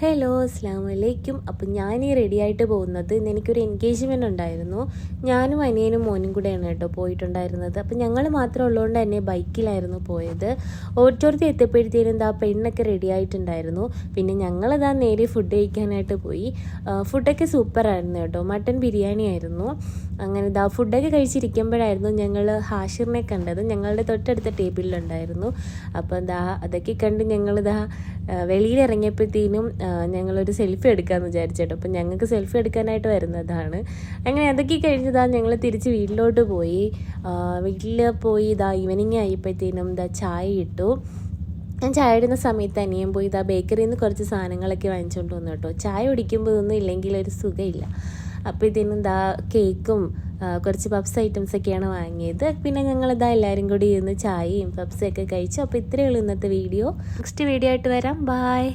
Hello അസ്സാം വലൈക്കും. അപ്പം ഞാൻ റെഡി ആയിട്ട് പോകുന്നത് ഇന്ന് എനിക്കൊരു എൻഗേജ്മെൻറ്റ് ഉണ്ടായിരുന്നു. ഞാനും അനിയനും മോനും കൂടെയാണ് കേട്ടോ പോയിട്ടുണ്ടായിരുന്നത്. അപ്പം ഞങ്ങൾ മാത്രം ഉള്ളതുകൊണ്ട് തന്നെ ബൈക്കിലായിരുന്നു പോയത്. ഓഡിറ്റോറിയത്തിൽ എത്തിയപ്പോഴത്തേനും പെണ്ണൊക്കെ റെഡി ആയിട്ടുണ്ടായിരുന്നു. പിന്നെ ഞങ്ങളിതാ നേരെ ഫുഡ് കഴിക്കാനായിട്ട് പോയി. ഫുഡൊക്കെ സൂപ്പറായിരുന്നു കേട്ടോ. മട്ടൻ ബിരിയാണി ആയിരുന്നു. അങ്ങനെ ഫുഡൊക്കെ കഴിച്ചിരിക്കുമ്പോഴായിരുന്നു ഞങ്ങൾ ഹാഷിറിനെ കണ്ടത്. ഞങ്ങളുടെ തൊട്ടടുത്ത ടേബിളിലുണ്ടായിരുന്നു. അപ്പോൾ അതൊക്കെ കണ്ട് ഞങ്ങളിതാ വെളിയിലിറങ്ങിയപ്പോഴത്തേനും ഞങ്ങളൊരു സെൽഫി എടുക്കാമെന്ന് വിചാരിച്ചേട്ടോ. അപ്പം ഞങ്ങൾക്ക് സെൽഫി എടുക്കാനായിട്ട് വരുന്നതാണ്. അങ്ങനെ അതൊക്കെ കഴിഞ്ഞതാണ് ഞങ്ങൾ തിരിച്ച് വീട്ടിലോട്ട് പോയി. വീട്ടിൽ പോയി ഈവനിങ് ആയപ്പോഴത്തേനും ചായ ഇട്ടു. ഞാൻ ചായ ഇടുന്ന സമയത്ത് അനിയൻ പോയി ബേക്കറിയിൽ നിന്ന് കുറച്ച് സാധനങ്ങളൊക്കെ വാങ്ങിച്ചുകൊണ്ട് വന്നു കേട്ടോ. ചായ കുടിക്കുമ്പോൾ ഒന്നും ഇല്ലെങ്കിൽ ഒരു സുഖമില്ല. അപ്പോൾ ഇതിനും കേക്കും കുറച്ച് പപ്സ് ഐറ്റംസൊക്കെയാണ് വാങ്ങിയത്. പിന്നെ ഞങ്ങളിതാ എല്ലാവരും കൂടി ഇരുന്ന് ചായയും പപ്സൊക്കെ കഴിച്ചു. അപ്പോൾ ഇത്രയേ ഉള്ളൂ ഇന്നത്തെ വീഡിയോ. നെക്സ്റ്റ് വീഡിയോ ആയിട്ട് വരാം. ബായ്.